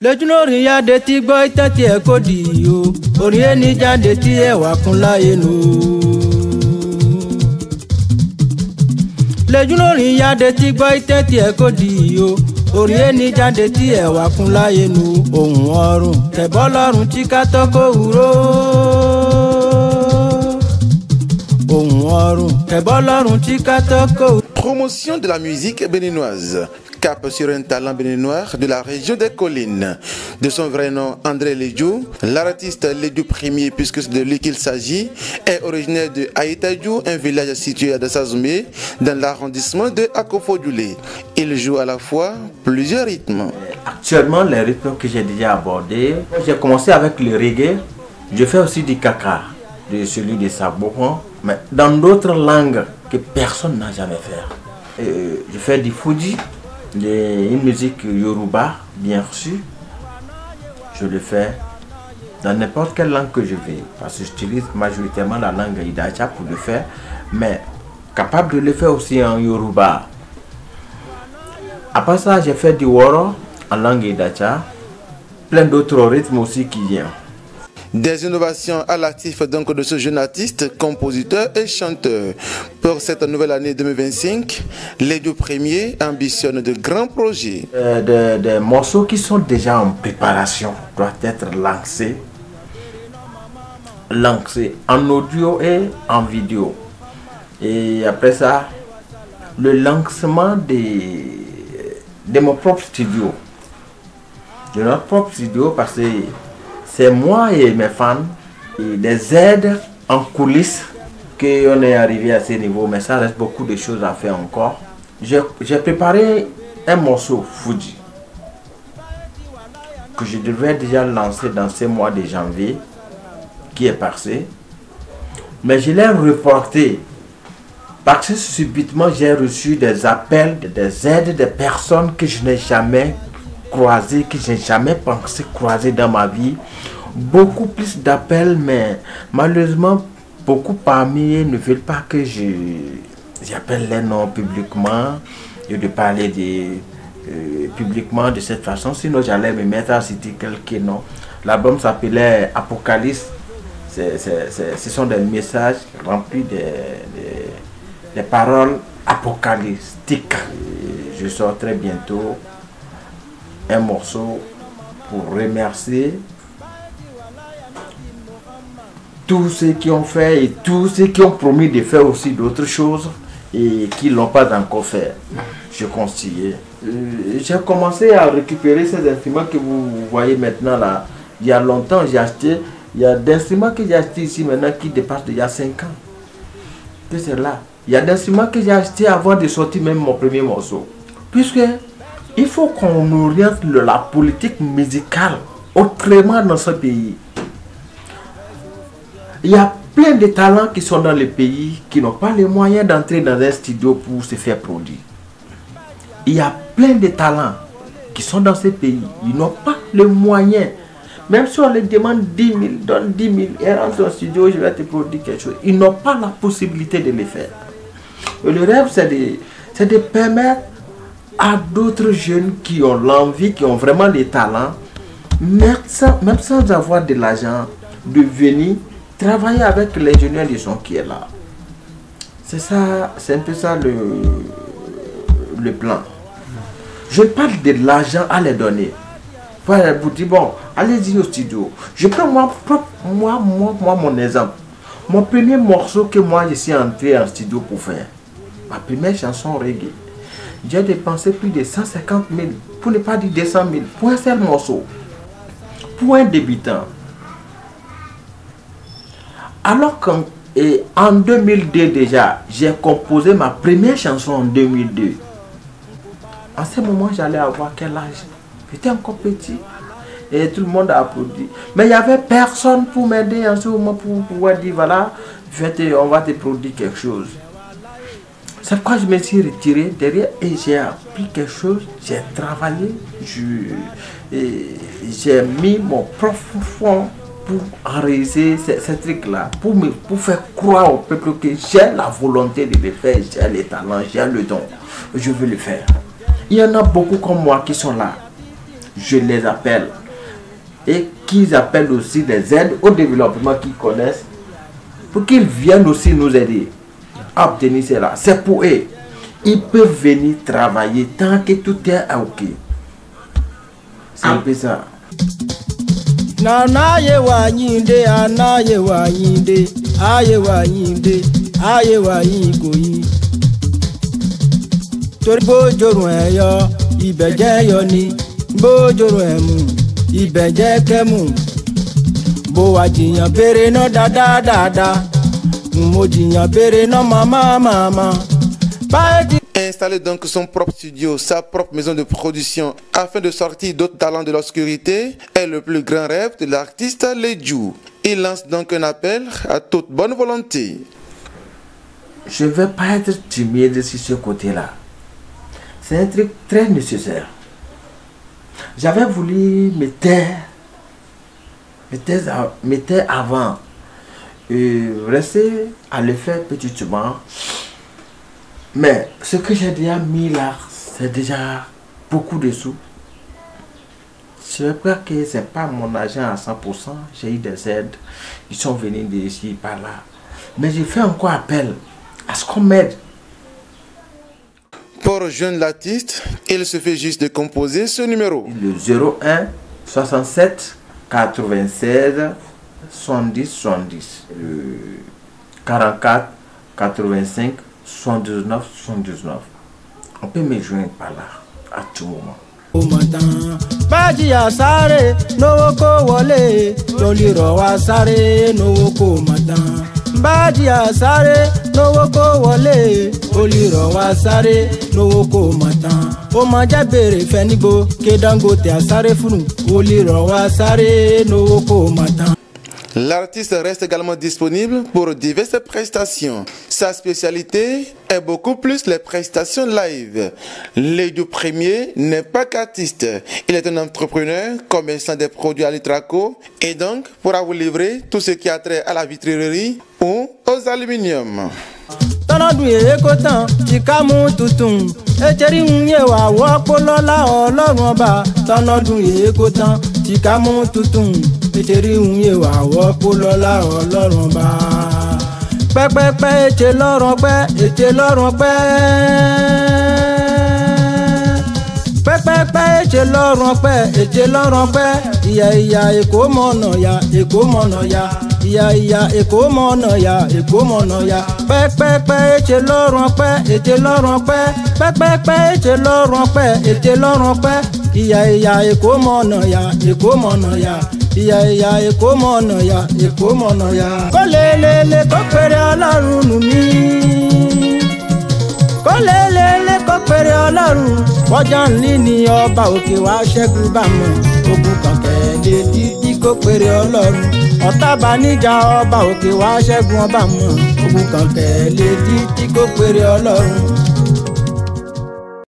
lójúlórí yáde tí gbọ́ ìtàn tí ẹ kò dì í o orí ẹni jáde tí ẹ wà kún láyé nù. lójúlórí yáde tí gbọ́ ìtàn tí ẹ kò dì í o orí ẹni jáde tí ẹ wà kún láyé nù. ohun ọrùn tẹ̀bọ́ lọ́rùn tí ká tó kó wúrò. ohun ọrùn tẹ̀bọ́ lọ́rùn tí ká tó kó wúrò. Promotion de la musique béninoise. Cap sur un talent béninois de la région des collines. De son vrai nom, André Ledjou, l'artiste Ledjou Premier, puisque c'est de lui qu'il s'agit, est originaire de Aïtadjou, un village situé à Dassazoumé, dans l'arrondissement de Akofo-Djoulé. Il joue à la fois plusieurs rythmes. Actuellement, les rythmes que j'ai déjà abordés, j'ai commencé avec le reggae, je fais aussi du kaka, de celui de Sabouron, mais dans d'autres langues que personne n'a jamais fait. Je fais du Fuji, une musique Yoruba, bien reçue. Je le fais dans n'importe quelle langue que je vais, parce que j'utilise majoritairement la langue Idacha pour le faire, mais capable de le faire aussi en Yoruba. Après ça, j'ai fait du Woro en langue Idacha, plein d'autres rythmes aussi qui viennent. Des innovations à l'actif donc de ce jeune artiste, compositeur et chanteur. Pour cette nouvelle année 2025, Ledjou Premier ambitionne de grands projets. Des morceaux qui sont déjà en préparation doivent être lancés en audio et en vidéo. Et après ça, le lancement de mon propre studio. De notre propre studio, parce que c'est moi et mes fans, et des aides en coulisses qu'on est arrivé à ce niveau, mais ça reste beaucoup de choses à faire encore. J'ai préparé un morceau Fuji que je devais déjà lancer dans ce mois de janvier qui est passé, mais je l'ai reporté parce que subitement j'ai reçu des appels, des aides de personnes que je n'ai jamais croisé, que je n'ai jamais pensé croiser dans ma vie. Beaucoup plus d'appels, mais malheureusement, beaucoup parmi eux ne veulent pas que j'appelle les noms publiquement et de parler publiquement de cette façon. Sinon, j'allais me mettre à citer quelques noms. L'album s'appelait Apocalypse. Ce sont des messages remplis des paroles apocalyptiques. Je sors très bientôt un morceau pour remercier tous ceux qui ont fait et tous ceux qui ont promis de faire aussi d'autres choses et qui ne l'ont pas encore fait. Je conseille. J'ai commencé à récupérer ces instruments que vous voyez maintenant là. Il y a longtemps, j'ai acheté. Il y a des instruments que j'ai achetés ici maintenant qui dépassent d'il y a 5 ans. Que c'est là. Il y a des instruments que j'ai achetés avant de sortir même mon premier morceau. Puisque il faut qu'on oriente la politique musicale autrement dans ce pays. Il y a plein de talents qui sont dans le pays qui n'ont pas les moyens d'entrer dans un studio pour se faire produire. Il y a plein de talents qui sont dans ce pays. Ils n'ont pas les moyens. Même si on les demande 10 000, donne 10 000 et rentre au studio, je vais te produire quelque chose. Ils n'ont pas la possibilité de le faire. Et le rêve, c'est de permettre à d'autres jeunes qui ont l'envie, qui ont vraiment les talents, même sans avoir de l'argent, de venir travailler avec l'ingénieur du son qui est là. C'est ça, c'est un peu ça le plan. Je parle de l'argent à les donner. Voilà, vous dites, bon, allez-y au studio. Je prends moi mon exemple. Mon premier morceau que moi je suis entré en studio pour faire, ma première chanson reggae, j'ai dépensé plus de 150 000, pour ne pas dire 200 000, pour un seul morceau. Pour un débutant. Alors qu'en 2002 déjà, j'ai composé ma première chanson en 2002. À ce moment, j'allais avoir quel âge? J'étais encore petit. Et tout le monde a applaudi. Mais il n'y avait personne pour m'aider en ce moment pour pouvoir dire, voilà, on va te produire quelque chose. C'est pourquoi je me suis retiré derrière et j'ai appris quelque chose, j'ai travaillé, j'ai mis mon propre fond pour réaliser ces trucs-là, pour faire croire au peuple que j'ai la volonté de le faire, j'ai les talents, j'ai le don, je veux le faire. Il y en a beaucoup comme moi qui sont là. je les appelle. Et qu'ils appellent aussi des aides au développement qu'ils connaissent pour qu'ils viennent aussi nous aider à obtenir cela. C'est pour eux. Ils peuvent venir travailler tant que tout est OK. C'est un peu ça. Nana ye wa nyinde, ana ye wa nyinde, aye wa nyinde, aye wa yingoyi. Torí bójorun ẹ̀ yọ, ibẹ̀ jẹ́ yọ ni. Bójorun ẹ̀ mú, ibẹ̀ jẹ́ kẹ́mú. Bó wa jiyàn béèrè náà dáadáa. Mo jiyàn béèrè náà màmá. Installer donc son propre studio, sa propre maison de production afin de sortir d'autres talents de l'obscurité est le plus grand rêve de l'artiste Ledjou. Il lance donc un appel à toute bonne volonté. Je ne vais pas être timide sur ce côté-là. C'est un truc très nécessaire. J'avais voulu me taire avant. Rester à le faire petitement. Mais ce que j'ai déjà mis là, c'est déjà beaucoup de sous. Je crois que ce n'est pas mon argent à 100%. J'ai eu des aides. Ils sont venus d'ici, par là. Mais j'ai fait encore appel à ce qu'on m'aide. Pour rejoindre l'artiste, il suffit juste de composer ce numéro. Le 01 67 96 70 70. 44 85 79 79. On peut me joindre par là à tout moment. Bájíyà sáré lówó kó wọlé lórí rọ̀ wá sáré lówó kó mọ̀ tán. Bájíyà sáré lówó kó wọlé lórí rọ̀ wá sáré lówó kó mọ̀ tán. Ó máa jẹ́ bèrè fẹ́ níbo ké Dangote àsáré fún lórí rọ̀ wá sáré lówó kó mọ̀ tán. L'artiste reste également disponible pour diverses prestations. Sa spécialité est beaucoup plus les prestations live. Ledjou Premier n'est pas qu'artiste. Il est un entrepreneur, commerçant des produits à l'Itraco et donc pourra vous livrer tout ce qui a trait à la vitrerie ou aux aluminiums. Tọ́nọ́dún èékó tán tí ká mú tuntun ètèrí ń yé wà wọ́pọ̀ lọ́la ọlọ́run ọba. Tọ́nọ́dún èékó tán tí ká mú tuntun ètèrí ń yé wà wọ́pọ̀ lọ́la ọlọ́run ọba. Pẹ́pẹ́pẹ́ ètè lọ́rùn pẹ́ ètè lọ́rùn pẹ́. Pẹ́pẹ́pẹ́ ètè lọ́rùn pẹ́ ètè lọ́rùn pẹ́. Ìyá Èkó mọ̀nà ya Èkó mọ̀nà ya. Ìyá Èkó mọ̀nà ya Èkó mọ̀nà ya. Pẹ́pẹ́pẹ́ ètè lọ́rùn pẹ́ ètè lọ́rùn pẹ́. Pẹ́pẹ́pẹ́ ètè lọ́rùn pẹ́ ètè lọ́rùn pẹ́. Ìyá Èkó mọ̀nà ya Èkó mọ̀nà ya. Ìyá Èkó mọ̀nà ya Èkó mọ̀nà ya. Kó lélele kó péré Ọlọ́run nù mí. Kó lélele kó péré Ọlọ́run. Wọ́jà ńlí ni ọba òkè wá ṣẹ́gun bá mọ̀. Ogun kàkẹ́ lè títí kó péré Ọlọ́run. Ọ̀tá bá níjà ọba òkè wá ṣẹ́gun ọba mọ̀. Ogun kàkẹ́ lè títí kó péré Ọlọ́run.